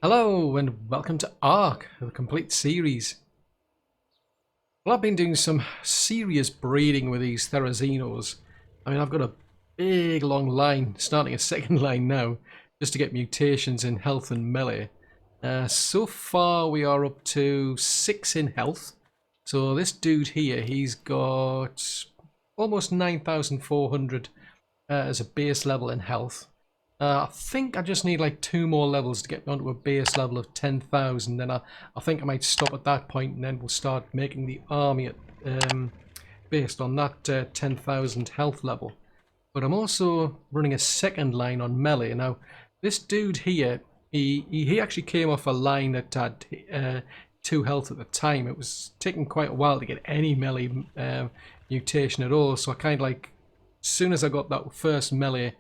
Hello and welcome to ARK, the complete series. Well, I've been doing some serious breeding with these Therizinos. I mean, I've got a big long line, starting a second line now, just to get mutations in health and melee. So far we are up to 6 in health. So this dude here, he's got almost 9,400 as a base level in health. I think I just need like 2 more levels to get onto a base level of 10,000. Then I think I might stop at that point, and then we'll start making the army based on that 10,000 health level. But I'm also running a second line on melee. Now, this dude here, he actually came off a line that had 2 health at the time. It was taking quite a while to get any melee mutation at all. So I kind of like, as soon as I got that first melee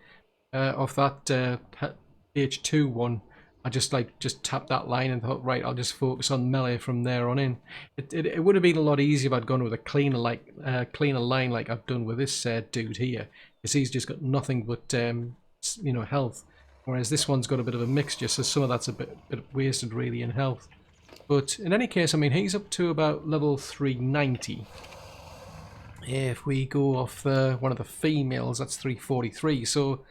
of that H2 one, I just tapped that line and thought, right, I'll just focus on melee from there on in. It would have been a lot easier if I'd gone with a cleaner line like I've done with this dude here, because he's just got nothing but health, whereas this one's got a bit of a mixture, so some of that's a bit wasted really in health. But in any case, I mean, he's up to about level 390. If we go off one of the females, that's 343. So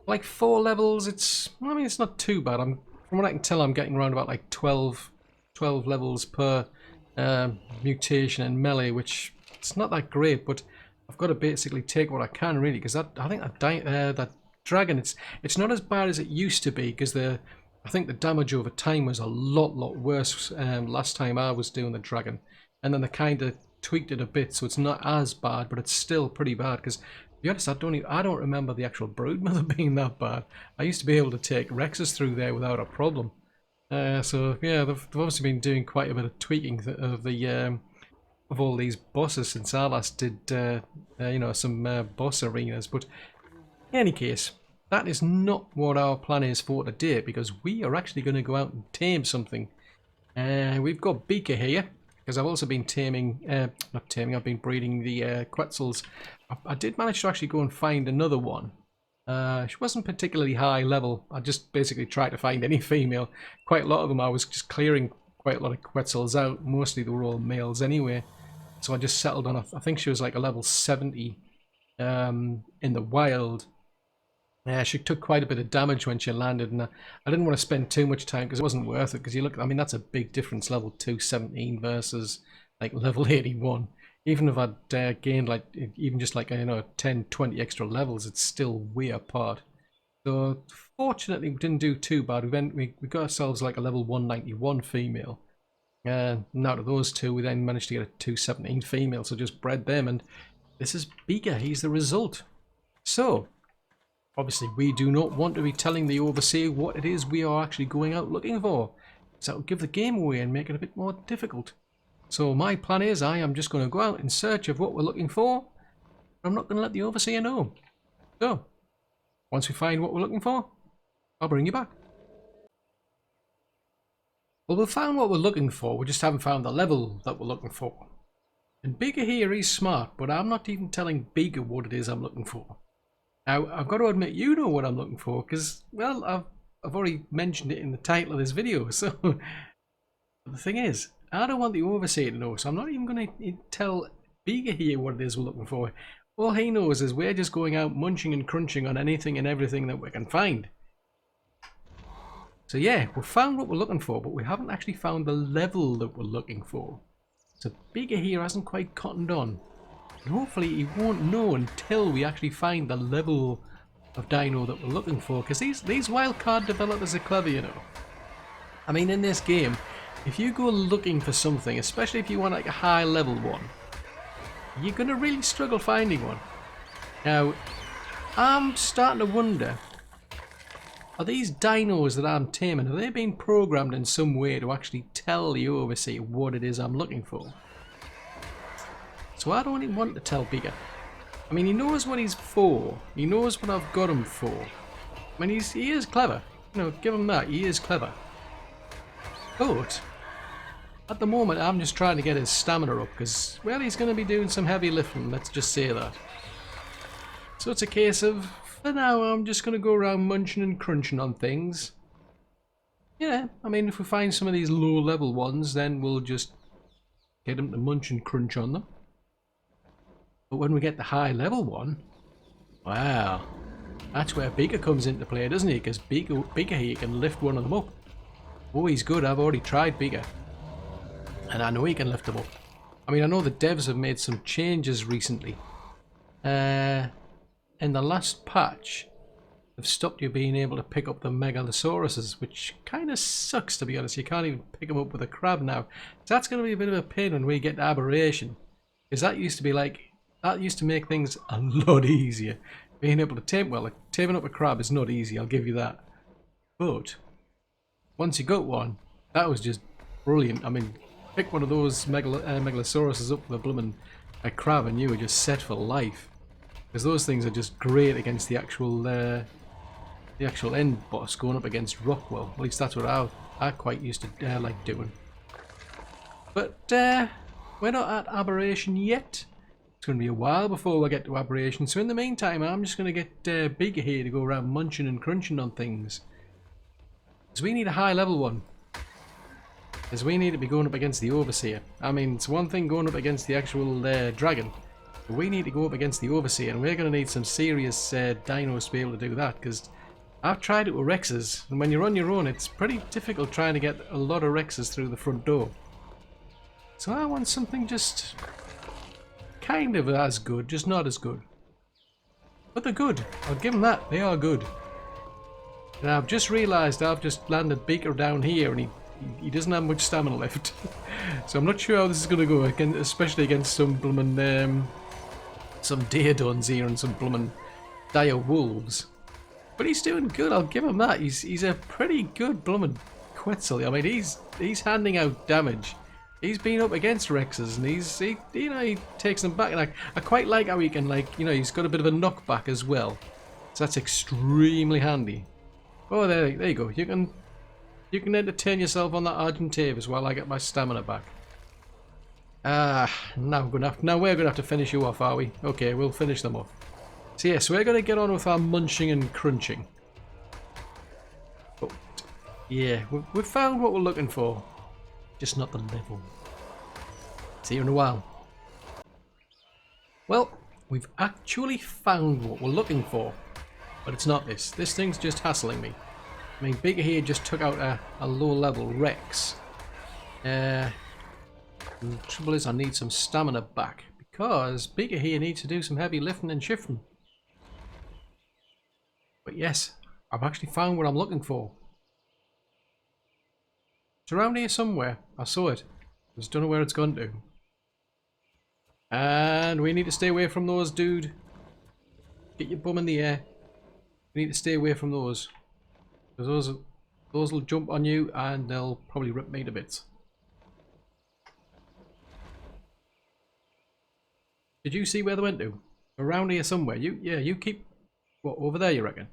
like 4 levels, it's not too bad. From what I can tell, I'm getting around about like 12 levels per mutation in melee, which it's not that great, but I've got to basically take what I can really, because I think that dragon, it's not as bad as it used to be, because I think the damage over time was a lot worse last time I was doing the dragon, and then they kind of tweaked it a bit, so it's not as bad, but it's still pretty bad. Because to be honest, I don't remember the actual broodmother being that bad. I used to be able to take Rexes through there without a problem. So yeah, they've obviously been doing quite a bit of tweaking of all these bosses since I last did some boss arenas. But in any case, that is not what our plan is for today, because we are actually going to go out and tame something. We've got Beaker here, because I've also been I've been breeding the Quetzals. I did manage to actually go and find another one. She wasn't particularly high level. I just basically tried to find any female. Quite a lot of them, I was just clearing quite a lot of Quetzals out. Mostly they were all males anyway. So I just settled on, I think she was like a level 70 in the wild. She took quite a bit of damage when she landed, and I didn't want to spend too much time because it wasn't worth it. Because you look, I mean, that's a big difference, level 217 versus like level 81. Even if I'd gained like even just like 10, 20 extra levels, it's still way apart. So fortunately, we didn't do too bad. We got ourselves like a level 191 female. And out of those two, we then managed to get a 217 female. So just bred them, and this is Beaker. He's the result. So obviously, we do not want to be telling the overseer what it is we are actually going out looking for. So that will give the game away and make it a bit more difficult. So my plan is I am just going to go out in search of what we're looking for. I'm not going to let the overseer know. So, once we find what we're looking for, I'll bring you back. Well, we've found what we're looking for, we just haven't found the level that we're looking for. And Beaker here, he's smart, but I'm not even telling Beaker what it is I'm looking for. Now, I've got to admit, you know what I'm looking for, because, well, I've already mentioned it in the title of this video, so the thing is, I don't want the overseer to know, so I'm not even going to tell Beaker here what it is we're looking for. All he knows is we're just going out munching and crunching on anything and everything that we can find. So yeah, we've found what we're looking for, but we haven't actually found the level that we're looking for. So Beaker here hasn't quite cottoned on. And hopefully he won't know until we actually find the level of dino that we're looking for, because these wildcard developers are clever, you know. I mean, in this game, if you go looking for something, especially if you want like a high level one, you're going to really struggle finding one. Now, I'm starting to wonder, are these dinos that I'm taming, have they been programmed in some way to actually tell the overseer what it is I'm looking for? So I don't even want to tell Beaker. I mean, he knows what he's for. He knows what I've got him for. I mean, he is clever. You know, give him that. He is clever. But at the moment, I'm just trying to get his stamina up because, well, he's going to be doing some heavy lifting. Let's just say that. So it's a case of, for now, I'm just going to go around munching and crunching on things. Yeah, I mean, if we find some of these low level ones, then we'll just get them to munch and crunch on them. But when we get the high level one, wow, that's where Beaker comes into play, doesn't he? Because Beaker here can lift one of them up. Oh, he's good. I've already tried Beaker, and I know he can lift them up. I mean, I know the devs have made some changes recently. In the last patch, they've stopped you being able to pick up the Megalosauruses, which kind of sucks, to be honest. You can't even pick them up with a crab now. So that's going to be a bit of a pain when we get to Aberration, because that used to be like, that used to make things a lot easier. Being able to tame, well, like, taming up a crab is not easy, I'll give you that. But once you got one, that was just brilliant. I mean, pick one of those Megalosauruses up with a blooming crab and you were just set for life. Because those things are just great against the actual end boss going up against Rockwell. At least that's what I quite used to like doing. But we're not at Aberration yet. It's going to be a while before we get to Aberration. So in the meantime, I'm just going to get Beaker here to go around munching and crunching on things. Because we need a high level one. Because we need to be going up against the Overseer. I mean, it's one thing going up against the actual dragon. But we need to go up against the Overseer. And we're going to need some serious dinos to be able to do that. Because I've tried it with Rexes. And when you're on your own, it's pretty difficult trying to get a lot of Rexes through the front door. So I want something just kind of as good, just not as good. But they're good. I'll give them that. They are good. And I've just realised I've just landed Beaker down here and he doesn't have much stamina left. So I'm not sure how this is going to go, again, especially against some bloomin' some Daedons here and some bloomin' dire wolves. But he's doing good, I'll give him that. He's a pretty good bloomin' Quetzal. I mean, he's handing out damage. He's been up against Rexes and he takes them back. And I quite like how he can, like, he's got a bit of a knockback as well. So that's extremely handy. Oh, there you go. You can entertain yourself on that Argentave while I get my stamina back. Now we're gonna have to finish you off, are we? Okay, we'll finish them off. So yes, we're gonna get on with our munching and crunching. But yeah, we've found what we're looking for. Just not the level. See you in a while. Well, we've actually found what we're looking for. But it's not this. This thing's just hassling me. I mean, Beaker here just took out a low-level Rex. The trouble is I need some stamina back. Because Beaker here needs to do some heavy lifting and shifting. But yes, I've actually found what I'm looking for. It's around here somewhere. I saw it. I just don't know where it's gone to. And we need to stay away from those, dude. Get your bum in the air. We need to stay away from those. Because those will jump on you and they'll probably rip me to bits. Did you see where they went to? Around here somewhere. You keep... What, over there you reckon?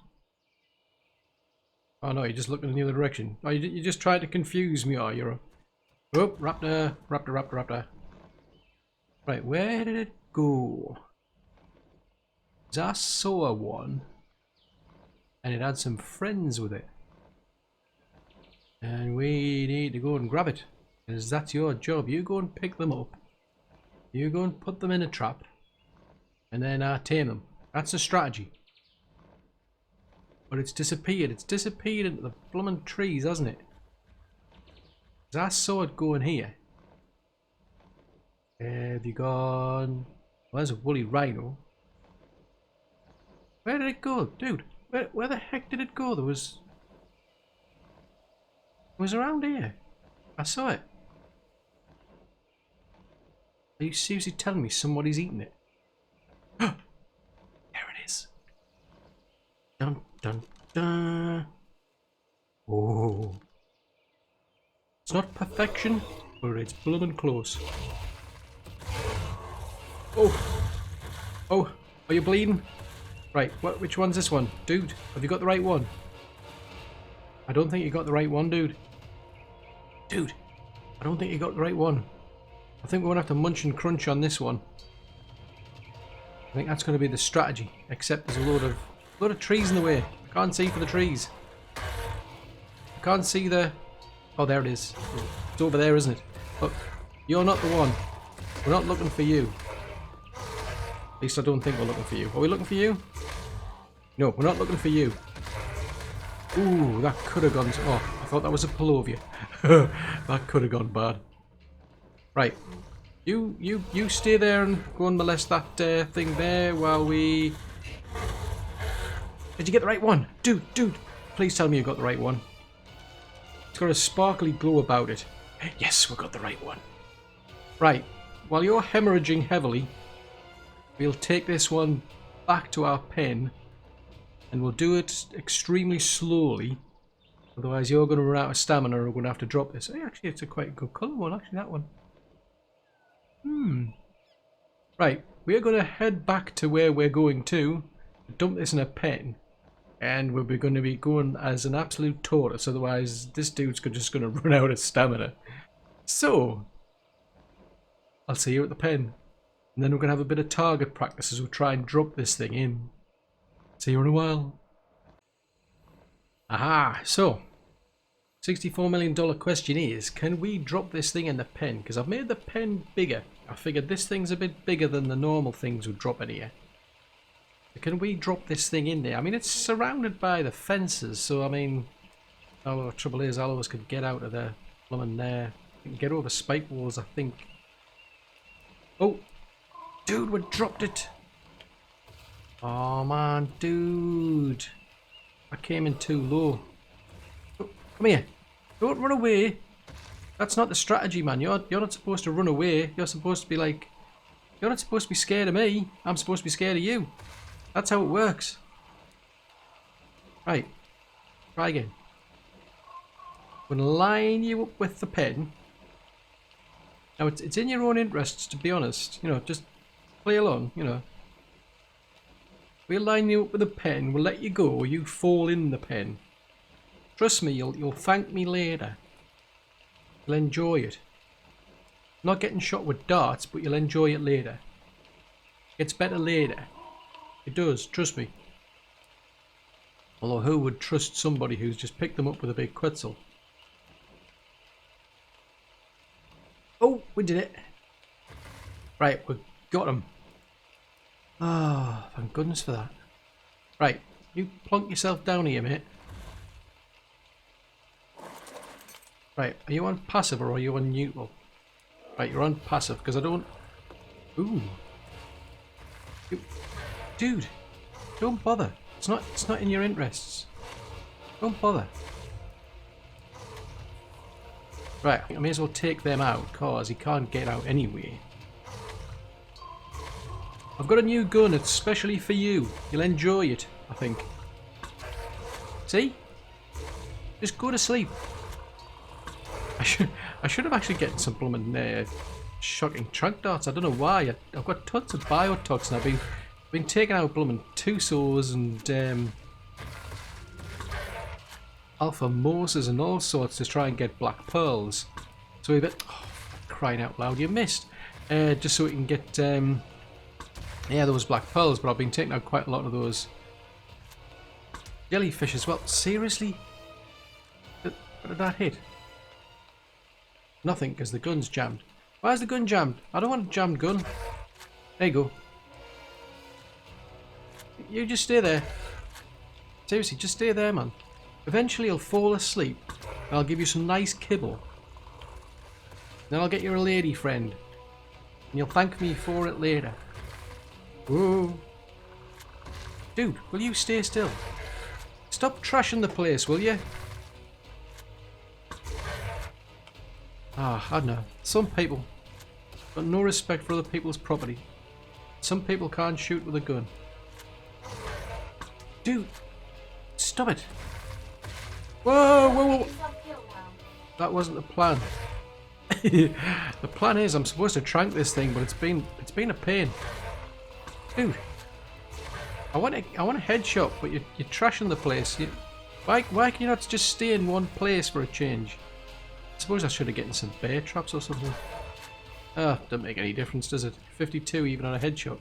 Oh no, you're just looking in the other direction. Oh, you just tried to confuse me, are you? Oh, raptor. Right, where did it go? I saw one. And it had some friends with it. And we need to go and grab it. Because that's your job. You go and pick them up. You go and put them in a trap. And then tame them. That's the strategy. But it's disappeared. It's disappeared into the blooming trees, hasn't it? Because I saw it going here. Have you gone? Well, there's a woolly rhino. Where did it go? Dude, where the heck did it go? It was around here. I saw it. Are you seriously telling me somebody's eaten it? There it is. Dun dun dun. Oh. It's not perfection, but it's blooming close. Oh, are you bleeding? Right, which one's this one? Dude, have you got the right one? I don't think you got the right one, dude. Dude, I don't think you got the right one. I think we're going to have to munch and crunch on this one. I think that's going to be the strategy, except there's a load of trees in the way. I can't see for the trees. I can't see the... Oh, there it is. It's over there, isn't it? Look, you're not the one. We're not looking for you. At least I don't think we're looking for you. Are we looking for you? No, we're not looking for you. Ooh, that could have gone... Oh, I thought that was a Palovia. That could have gone bad. Right. You stay there and go and molest that thing there while we... Did you get the right one? Dude, please tell me you got the right one. It's got a sparkly glow about it. Yes, we got the right one. Right, while you're hemorrhaging heavily, we'll take this one back to our pen and we'll do it extremely slowly. Otherwise you're going to run out of stamina and we're going to have to drop this. Hey, actually, it's a quite good colour one, actually, that one. Right, we're going to head back to where we're going to, dump this in a pen. And we're going to be going as an absolute tortoise, otherwise this dude's just going to run out of stamina. So, I'll see you at the pen. And then we're going to have a bit of target practice as we try and drop this thing in. See you in a while. Aha, so, $64 million question is, can we drop this thing in the pen? Because I've made the pen bigger. I figured this thing's a bit bigger than the normal things we drop in here. Can we drop this thing in there? I mean, it's surrounded by the fences, so I mean, the trouble is, all of us could get out of there, plumbing there. We can get over spike walls, I think. Oh, dude, we dropped it. Oh man, dude, I came in too low. Oh, come here, don't run away. That's not the strategy, man. You're not supposed to run away. You're supposed to be like, you're not supposed to be scared of me. I'm supposed to be scared of you. That's how it works. Right. Try again. I'm going to line you up with the pen. Now, it's in your own interests, to be honest. You know, just play along, you know. We'll line you up with a pen. We'll let you go. You fall in the pen. Trust me, you'll thank me later. You'll enjoy it. Not getting shot with darts, but you'll enjoy it later. Gets better later. It does, trust me. Although who would trust somebody who's just picked them up with a big Quetzal? Oh, we did it. Right, we got him. Ah, thank goodness for that. Right, you plonk yourself down here, mate. Right, are you on passive or are you on neutral? Right, you're on passive because I don't... Ooh. Dude, don't bother. It's not in your interests. Don't bother. Right, I may as well take them out because he can't get out anyway. I've got a new gun. It's specially for you. You'll enjoy it, I think. See? Just go to sleep. I should have actually gotten some blooming shocking trunk darts. I don't know why. I've got tons of biotox and I've been taking out blooming Tusos and Alpha Moses and all sorts to try and get black pearls. So we've been... Oh, crying out loud, you missed. Just so we can get yeah, those black pearls, but I've been taking out quite a lot of those jellyfish as well. Seriously? What did that hit? Nothing, because the gun's jammed. Why is the gun jammed? I don't want a jammed gun. There you go. You just stay there. Seriously, just stay there, man. Eventually he'll fall asleep and I'll give you some nice kibble. Then I'll get you a lady friend. And you'll thank me for it later. Whoa. Dude, will you stay still? Stop trashing the place, will you? Ah, I don't know. Some people got no respect for other people's property. Some people can't shoot with a gun. Dude, stop it. Whoa, whoa, whoa. That wasn't the plan. The plan is I'm supposed to trank this thing, but it's been a pain. Dude, I want a headshot, but you're trashing the place. Why can you not just stay in one place for a change? I suppose I should have gotten some bear traps or something. Ah, doesn't make any difference, does it? 52 even on a headshot.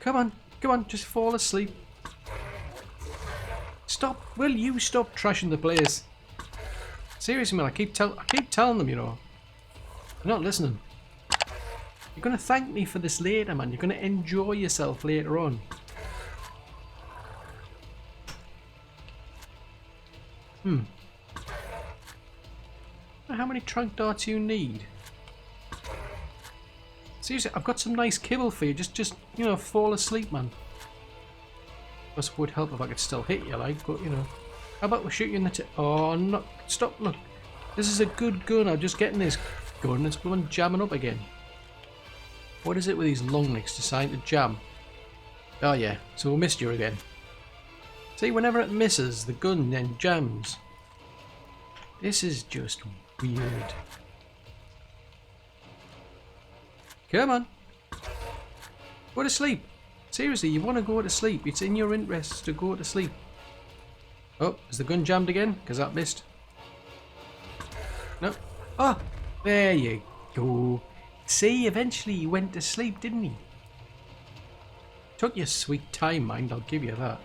Come on, just fall asleep. Stop! Will you stop trashing the place? Seriously, man, I keep telling them, you know. They're not listening. You're gonna thank me for this later, man. You're gonna enjoy yourself later on. How many trunk darts you need? Seriously, I've got some nice kibble for you. Just you know, fall asleep, man. It would help if I could still hit you, like, but you know. How about we shoot you in the oh, no, stop, look. This is a good gun. I'm just getting this gun. It's going jamming up again. What is it with these long necks deciding to jam? Oh yeah, so we missed you again. See, whenever it misses, the gun then jams. This is just weird. Come on. Go to sleep. Seriously, you want to go to sleep. It's in your interest to go to sleep. Oh, is the gun jammed again? Because that missed. No. Oh, there you go. See, eventually he went to sleep, didn't he? Took your sweet time, mind, I'll give you that.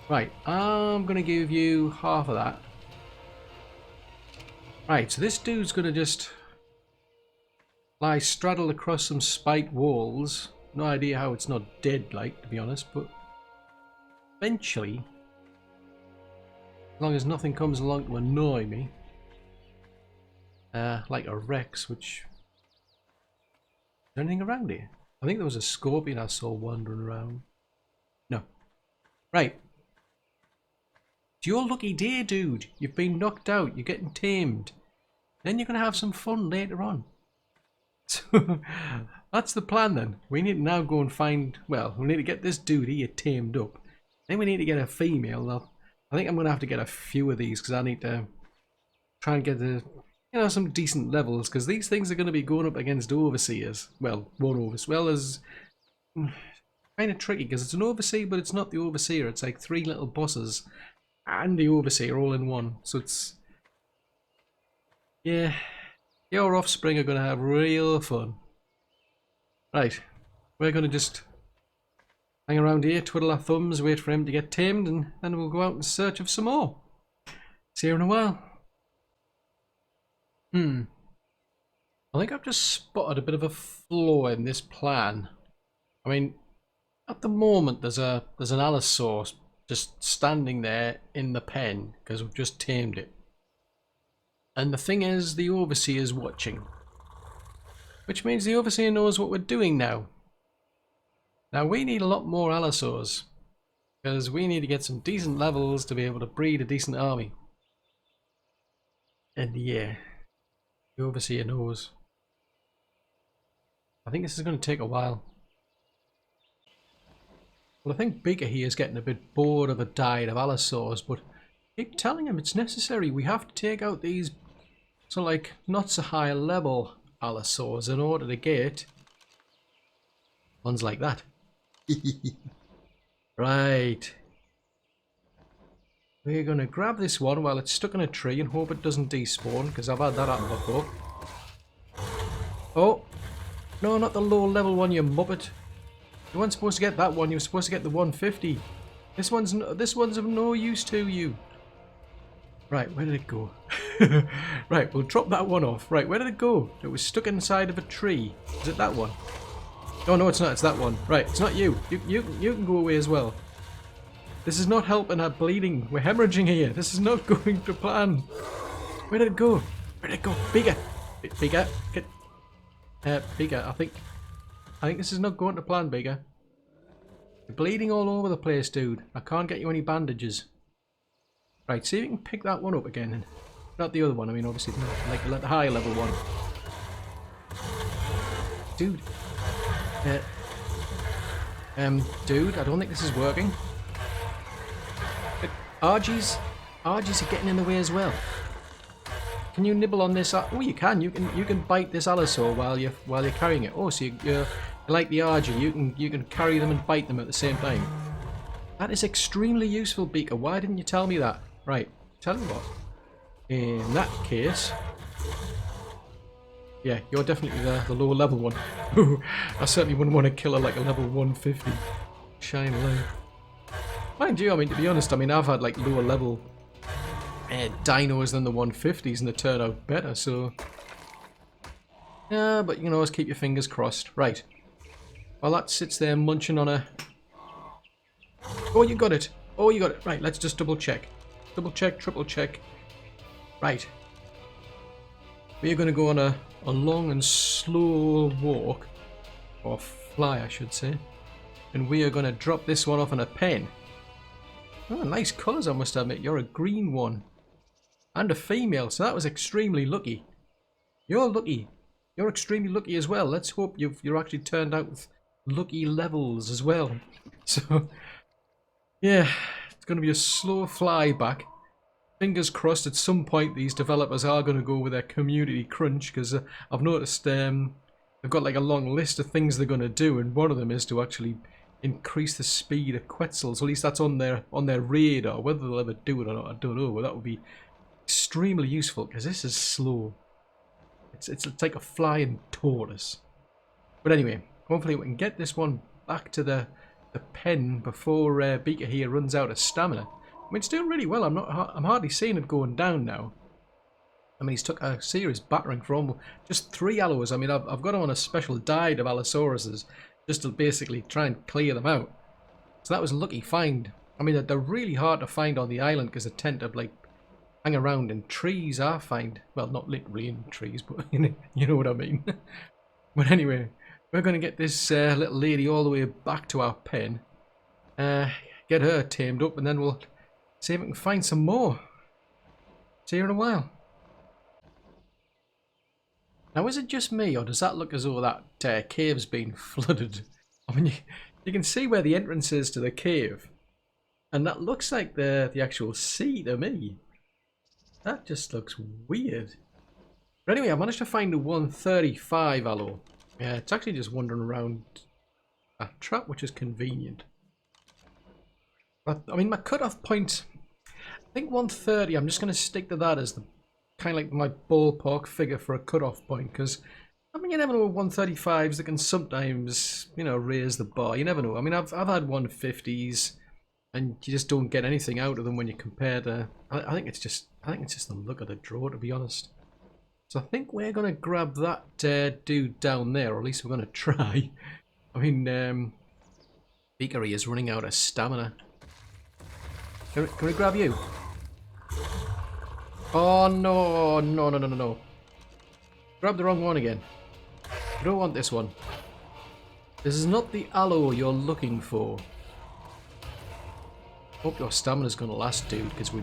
Right, I'm going to give you half of that. Right, so this dude's going to just lie straddled across some spiked walls. No idea how it's not dead, like, to be honest, but eventually, as long as nothing comes along to annoy me, like a Rex, which... Is there anything around here? I think there was a scorpion I saw wandering around. No. Right. It's your lucky day, dude. You've been knocked out. You're getting tamed. Then you're going to have some fun later on. So, that's the plan then. We need to now go and find... Well, we need to get this dude here tamed up. Then we need to get a female. I think I'm going to have to get a few of these because I need to try and get the... You know, some decent levels, because these things are going to be going up against overseers. Well, one overseer. Well, as kind of tricky, because it's an overseer, but it's not the overseer. It's like three little bosses and the overseer all in one. So it's... Yeah, your offspring are going to have real fun. Right, we're going to just hang around here, twiddle our thumbs, wait for him to get tamed, and then we'll go out in search of some more. See you in a while. I think I've just spotted a bit of a flaw in this plan. I mean, at the moment there's an Allosaurus just standing there in the pen because we've just tamed it. And the thing is, the overseer's watching. Which means the overseer knows what we're doing now. Now we need a lot more Allosaurus, because we need to get some decent levels to be able to breed a decent army. And yeah, the overseer knows. I think this is going to take a while. Well, I think Beaker here is getting a bit bored of a diet of Allosaurus, but keep telling him it's necessary. We have to take out these, so like, not so high level Allosaurus in order to get ones like that. Right. We're going to grab this one while it's stuck in a tree and hope it doesn't despawn, because I've had that happen before. Oh! No, not the low level one, you muppet. You weren't supposed to get that one, you were supposed to get the 150. This one's of no use to you. Right, where did it go? Right, we'll drop that one off. Right, where did it go? It was stuck inside of a tree. Is it that one? Oh no, it's not, it's that one. Right, it's not you. You can go away as well. This is not helping our bleeding. We're hemorrhaging here. This is not going to plan. Where did it go? Where did it go? Bigger. Bigger. Get... Bigger. I think this is not going to plan, Bigger. You're bleeding all over the place, dude. I can't get you any bandages. Right, see if you can pick that one up again. Not the other one, I mean obviously like the higher level one. Dude. Dude, I don't think this is working. RGs are getting in the way as well. Can you nibble on this? Oh, you can. You can bite this Allosaur while you're carrying it. Oh, so you're like the RG. You can carry them and bite them at the same time. That is extremely useful, Beaker. Why didn't you tell me that? Right. Tell me what. In that case, yeah, you're definitely the lower level one. I certainly wouldn't want to kill her like a level 150. Shine low. Mind you, I mean, to be honest, I mean, I've had like lower level dinos than the 150s and they turn out better, so... Yeah, but you can always keep your fingers crossed. Right. While that sits there munching on a... Oh, you got it. Oh, you got it. Right, let's just double check. Double check, triple check. Right. We're going to go on a long and slow walk. Or fly, I should say. And we are going to drop this one off in a pen. Oh, nice colours, I must admit. You're a green one. And a female, so that was extremely lucky. You're lucky. You're extremely lucky as well. Let's hope you're actually turned out with lucky levels as well. So, yeah, it's going to be a slow fly back. Fingers crossed at some point these developers are going to go with their community crunch, because I've noticed they've got like a long list of things they're going to do, and one of them is to actually increase the speed of Quetzals. At least that's on their radar. Whether they'll ever do it or not, I don't know. But that would be extremely useful, because this is slow. It's like a flying tortoise. But anyway, hopefully we can get this one back to the pen before Beaker here runs out of stamina. I mean, it's doing really well. I'm hardly seeing it going down now. I mean, he's took a serious battering from just 3 allos. I mean, I've got him on a special diet of Allosauruses just to basically try and clear them out. So that was a lucky find. I mean, they're really hard to find on the island because they tend to like hang around in trees, I find. Well, not literally in trees, but you know what I mean. But anyway, we're going to get this little lady all the way back to our pen. Get her tamed up, and then we'll see if we can find some more. See you in a while. Now, is it just me, or does that look as though that cave's been flooded? I mean, you can see where the entrance is to the cave. And that looks like the actual sea to me. That just looks weird. But anyway, I managed to find a 135 allo. Yeah, it's actually just wandering around a trap, which is convenient. But, I mean, my cutoff point, I think 130, I'm just going to stick to that as the kind of like my ballpark figure for a cutoff point. Because, I mean, you never know, 135s that can sometimes, you know, raise the bar. You never know. I mean, I've had 150s. And you just don't get anything out of them when you compare to... I think it's just the look of the draw, to be honest. So I think we're going to grab that dude down there, or at least we're going to try. I mean, Beakery is running out of stamina. Can we grab you? Oh, no, no, no, no, no, no. Grab the wrong one again. I don't want this one. This is not the allo you're looking for. Hope your stamina's gonna last, dude, because we're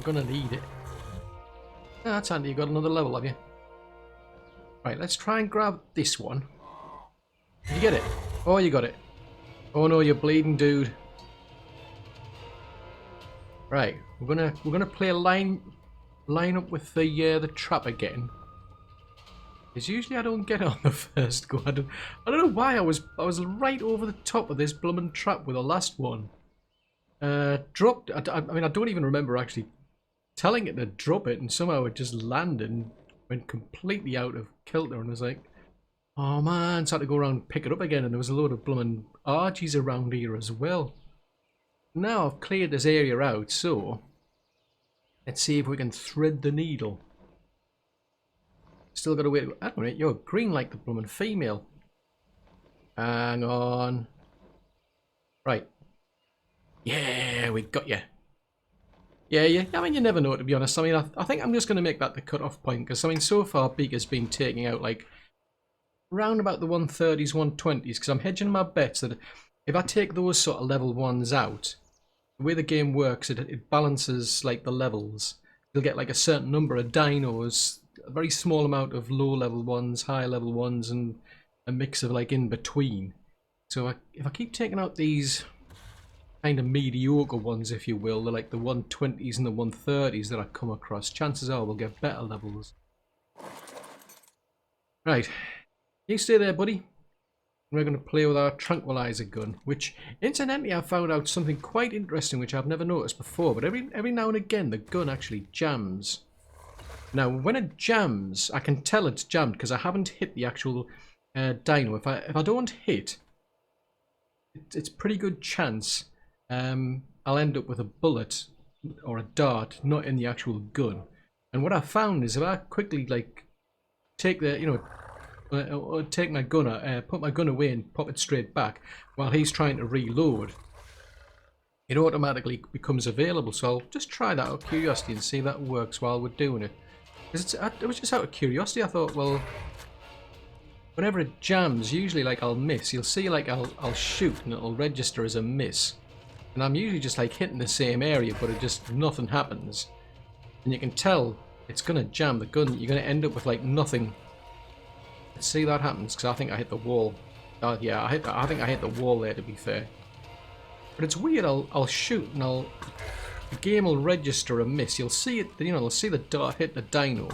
gonna need it. Ah, that's handy, you got another level, have you? Right, let's try and grab this one. Did you get it? Oh, you got it. Oh no, you're bleeding, dude. Right, we're gonna play a line up with the trap again. Because usually I don't get it on the first go. I don't know why I was right over the top of this bloomin' trap with the last one. Dropped. I mean, I don't even remember actually telling it to drop it, and somehow it just landed and went completely out of kilter. And I was like, oh man, so I had to go around and pick it up again. And there was a load of blooming archies around here as well. Now I've cleared this area out, so let's see if we can thread the needle. Still got to wait. I don't know, you're green like the blooming female. Hang on. Right. Yeah, we got you. Yeah. I mean, you never know, to be honest. I mean, I think I'm just going to make that the cut-off point. Because, I mean, so far, Beaker's been taking out, like, round about the 130s, 120s. Because I'm hedging my bets that if I take those sort of level ones out, the way the game works, it balances, like, the levels. You'll get, like, a certain number of dinos, a very small amount of low-level ones, high-level ones, and a mix of, like, in-between. So if I keep taking out these kind of mediocre ones, if you will, they're like the 120s and the 130s that I come across, chances are we'll get better levels. Right, you stay there, buddy. We're going to play with our tranquilizer gun, which incidentally I found out something quite interesting which I've never noticed before, but every now and again the gun actually jams. Now when it jams, I can tell it's jammed because I haven't hit the actual dino. If I don't hit, it's pretty good chance I'll end up with a bullet or a dart not in the actual gun. And what I found is if I quickly like take the or take my gun put my gun away and pop it straight back while he's trying to reload, it automatically becomes available. So I'll just try that out of curiosity and see if that works while we're doing it. It was just out of curiosity. I thought, well, whenever it jams, usually like I'll miss. You'll see like I'll shoot and it'll register as a miss. And I'm usually just like hitting the same area, but it just nothing happens. And you can tell it's gonna jam the gun. You're gonna end up with like nothing. Let's see that happens because I think I hit the wall. Yeah, I think I hit the wall there, to be fair. But it's weird. I'll shoot and the game will register a miss. You'll see it. You'll see the dart hit the dino,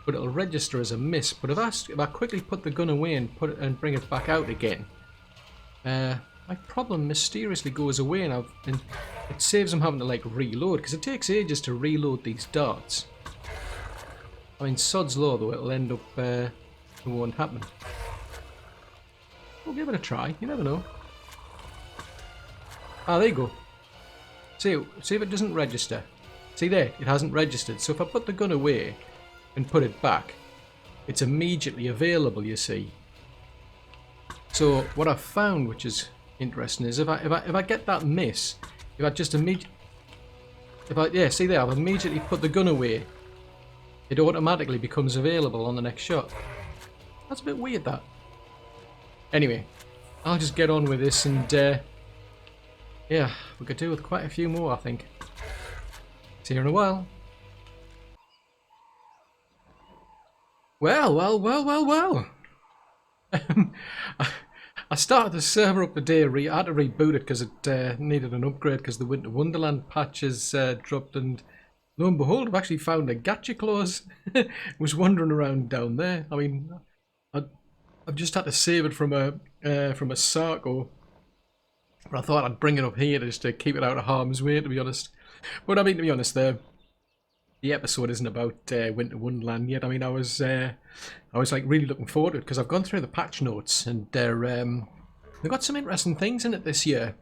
but it'll register as a miss. But if I quickly put the gun away and bring it back out again, my problem mysteriously goes away, and it saves them having to like reload because it takes ages to reload these darts. I mean, sod's law though, it'll end up it won't happen. We'll give it a try. You never know. Ah, there you go. See if it doesn't register. See there, it hasn't registered. So if I put the gun away and put it back, it's immediately available. You see. So what I've found, which is interesting, is if I get that miss, if I just see there, I've immediately put the gun away, it automatically becomes available on the next shot. That's a bit weird, that. Anyway, I'll just get on with this, and yeah, we could do with quite a few more, I think. See you in a while. Well. I started the server up today. I had to reboot it because it needed an upgrade because the Winter Wonderland patches dropped, and lo and behold, I've actually found a gacha clause. Was wandering around down there. I mean, I've just had to save it from a Sarko, but I thought I'd bring it up here just to keep it out of harm's way, to be honest. But I mean, to be honest, the episode isn't about Winter Wonderland yet. I mean, I was like really looking forward to it because I've gone through the patch notes and they've got some interesting things in it this year.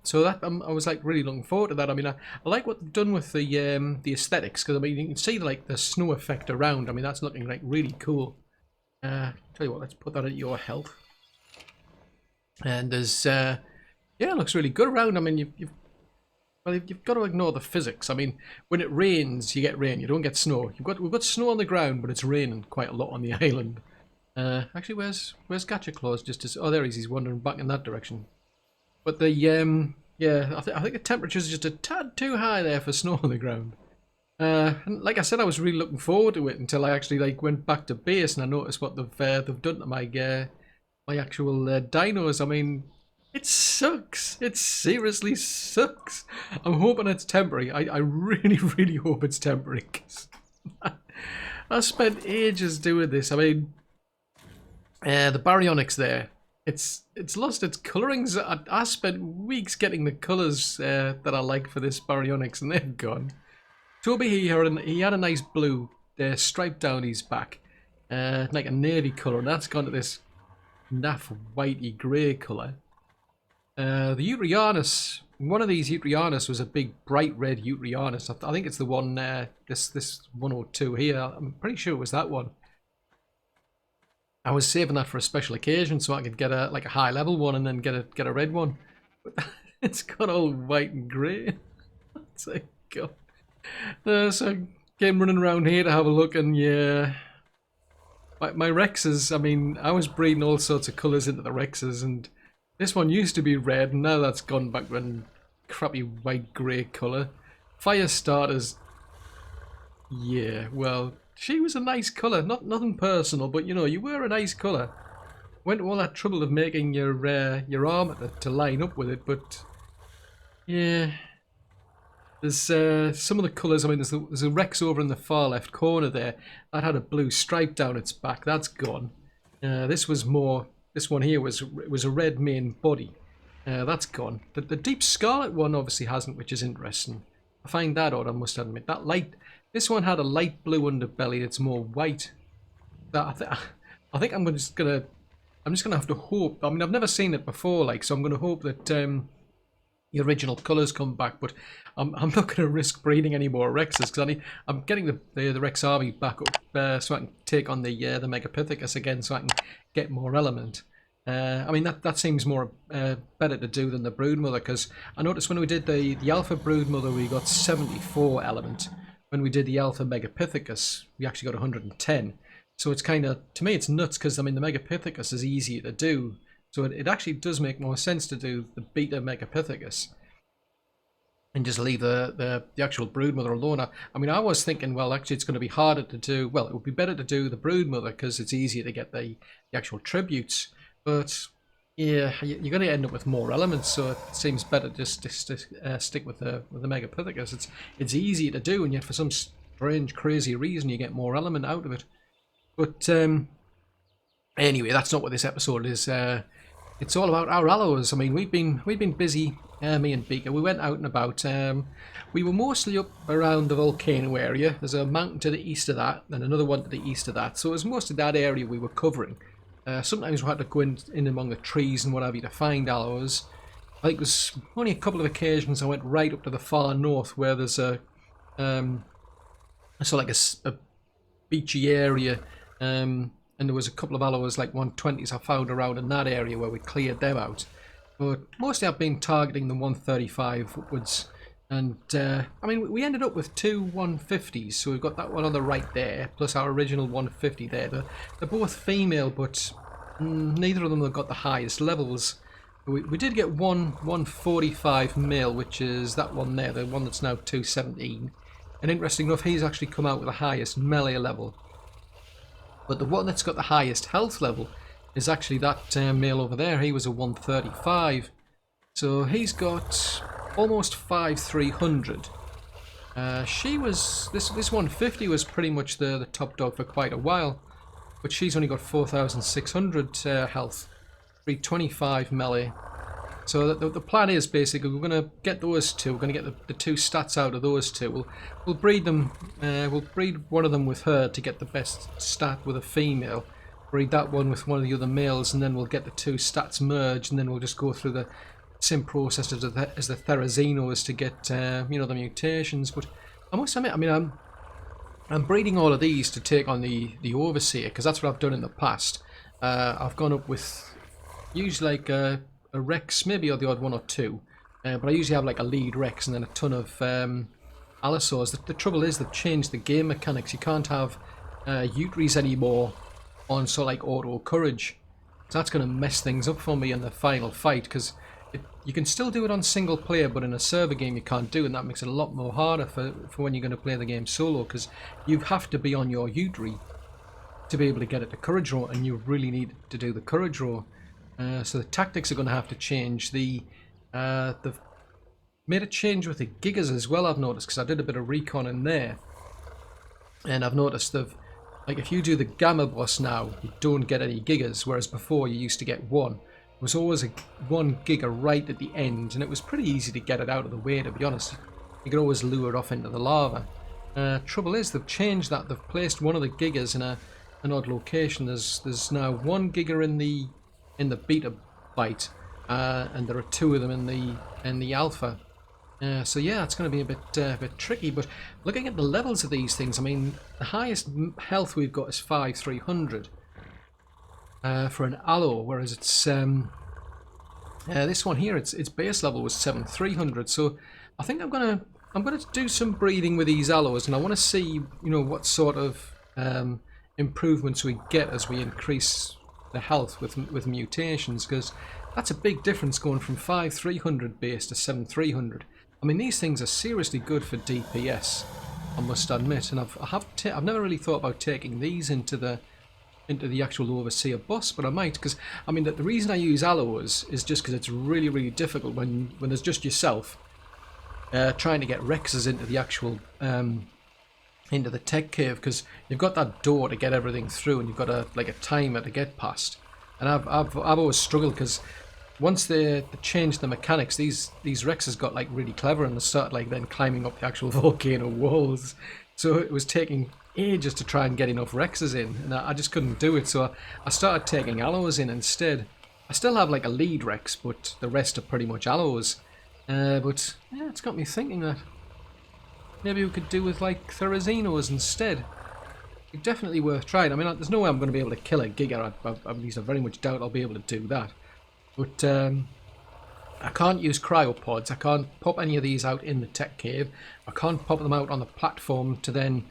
So that I was like really looking forward to that. I mean, I like what they've done with the aesthetics because I mean you can see like the snow effect around. I mean that's looking like really cool. Tell you what, let's put that at your health. And there's yeah, it looks really good around. I mean you've got to ignore the physics. I mean, when it rains, you get rain. You don't get snow. We've got snow on the ground, but it's raining quite a lot on the island. Actually, where's Gacha Claus? Oh, there he is. He's wandering back in that direction. But the yeah, I think the temperature's just a tad too high there for snow on the ground. And like I said, I was really looking forward to it until I actually like went back to base and I noticed what they've done to my actual dinos. I mean. It sucks. It seriously sucks. I'm hoping it's temporary. I really, really hope it's temporary. Cause I spent ages doing this. I mean, the baryonyx there, it's lost its colourings. I spent weeks getting the colours that I like for this baryonyx, and they're gone. Toby, he had a nice blue stripe down his back, like a navy colour, and that's gone to this naff whitey grey colour. The Euryarnus, one of these Euryarnus was a big bright red Euryarnus. I think it's the one, this 102 here. I'm pretty sure it was that one. I was saving that for a special occasion so I could get a high level one and then get a red one. But it's got all white and grey. It's like God. So I came running around here to have a look, and yeah, my Rexes. I mean, I was breeding all sorts of colours into the Rexes, and this one used to be red, and now that's gone back to a crappy white grey colour. Fire starters, yeah, well, she was a nice colour. Nothing personal, but you know, you were a nice colour. Went to all that trouble of making your armour to line up with it, but yeah, there's some of the colours. I mean, there's a Rex over in the far left corner there that had a blue stripe down its back. That's gone. This one here was a red main body. That's gone. The deep scarlet one obviously hasn't, which is interesting. I find that odd, I must admit. This one had a light blue underbelly. It's more white. I think I'm just gonna have to hope. I mean, I've never seen it before, so I'm gonna hope that the original colours come back, but I'm not going to risk breeding any more Rexes because I'm getting the Rex army back up so I can take on the Megapithecus again, so I can get more element. I mean that seems more better to do than the Broodmother, because I noticed when we did the Alpha Broodmother we got 74 element. When we did the Alpha Megapithecus we actually got 110. So it's kind of, to me it's nuts, because I mean the Megapithecus is easier to do. So it actually does make more sense to do the Beta Megapithecus and just leave the actual Broodmother alone. I mean, I was thinking, well, actually it's going to be harder to do. Well, it would be better to do the Broodmother because it's easier to get the actual tributes. But yeah, you're going to end up with more elements, so it seems better just to stick with the Megapithecus. It's easier to do, and yet for some strange, crazy reason you get more element out of it. But anyway, that's not what this episode is. It's all about our allos. I mean, we've been busy, me and Beaker. We went out and about. We were mostly up around the volcano area. There's a mountain to the east of that, and another one to the east of that. So it was mostly that area we were covering. Sometimes we had to go in among the trees and whatever to find allos. I think there's only a couple of occasions I went right up to the far north where there's a beachy area. And there was a couple of allos like 120s I found around in that area where we cleared them out. But mostly I've been targeting the 135 upwards. And I mean, we ended up with two 150s, so we've got that one on the right there, plus our original 150 there. They're both female, but neither of them have got the highest levels. We did get one 145 male, which is that one there, the one that's now 217. And interesting enough, he's actually come out with the highest melee level. But the one that's got the highest health level is actually that male over there. He was a 135. So he's got almost 5300. This 150 was pretty much the top dog for quite a while. But she's only got 4600 health. 325 melee. So the plan is basically we're going to get those two. We're going to get the two stats out of those two. We'll breed them. We'll breed one of them with her to get the best stat with a female. Breed that one with one of the other males, and then we'll get the two stats merged, and then we'll just go through the same process as the Therizinosaurus to get the mutations. But I must admit, I mean, I'm breeding all of these to take on the Overseer, because that's what I've done in the past. I've gone up with usually like a Rex, maybe or the odd one or two, but I usually have like a lead Rex and then a ton of Allosaurs. The trouble is they've changed the game mechanics. You can't have Utris anymore on sort of like auto courage, so that's going to mess things up for me in the final fight, because you can still do it on single player, but in a server game you can't do, and that makes it a lot more harder for when you're going to play the game solo, because you have to be on your Utri to be able to get it to courage roll, and you really need to do the courage roll. So the tactics are going to have to change. They've made a change with the Gigas as well, I've noticed, because I did a bit of recon in there. And I've noticed like if you do the Gamma boss now, you don't get any Gigas, whereas before you used to get one. There was always one Giga right at the end, and it was pretty easy to get it out of the way, to be honest. You could always lure it off into the lava. Trouble is, they've changed that. They've placed one of the Gigas in an odd location. There's now one Giga in the beta bite, and there are two of them in the alpha. So yeah, it's going to be a bit tricky. But looking at the levels of these things, I mean, the highest health we've got is 5300 for an allo, whereas it's this one here, its base level was 7300. So I think I'm gonna do some breeding with these allos, and I want to see what sort of improvements we get as we increase the health with mutations, because that's a big difference going from 5300 base to 7300. I mean, these things are seriously good for DPS, I must admit, and I've never really thought about taking these into the actual Overseer boss, but I might, because I mean the reason I use allos is just because it's really, really difficult when there's just yourself trying to get Rexes into the actual into the Tek Cave, because you've got that door to get everything through, and you've got a timer to get past. And I've always struggled, because once they changed the mechanics, these Rexes got like really clever, and they started like then climbing up the actual volcano walls. So it was taking ages to try and get enough Rexes in, and I just couldn't do it. So I started taking allos in instead. I still have like a lead Rex, but the rest are pretty much allos. But yeah, it's got me thinking that maybe we could do with like Therizinos instead. It's definitely worth trying. I mean, there's no way I'm going to be able to kill a Giga. At least I very much doubt I'll be able to do that. But I can't use cryopods. I can't pop any of these out in the Tek Cave. I can't pop them out on the platform to then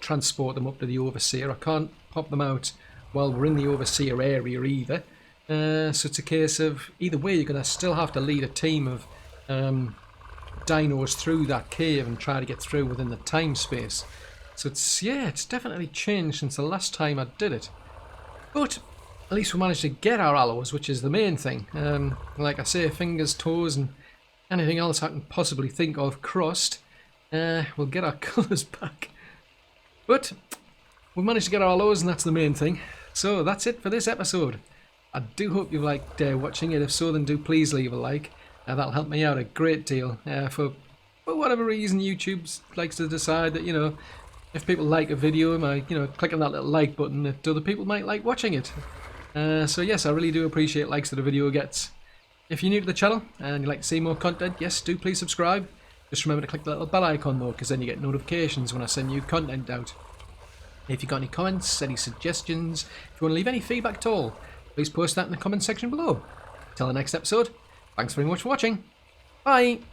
transport them up to the Overseer. I can't pop them out while we're in the Overseer area either. So it's a case of either way you're going to still have to lead a team of dinos through that cave and try to get through within the time space. So it's definitely changed since the last time I did it. But at least we managed to get our allos, which is the main thing. Like I say, fingers, toes and anything else I can possibly think of crossed. We'll get our colours back. But we managed to get our allos and that's the main thing. So that's it for this episode. I do hope you liked watching it. If so, then do please leave a like. That'll help me out a great deal. For whatever reason, YouTube likes to decide that, you know, if people like a video, click on that little like button, that other people might like watching it. So yes, I really do appreciate likes that a video gets. If you're new to the channel and you'd like to see more content, yes, do please subscribe. Just remember to click the little bell icon though, because then you get notifications when I send new content out. If you've got any comments, any suggestions, if you want to leave any feedback at all, please post that in the comment section below. Till the next episode, thanks very much for watching. Bye!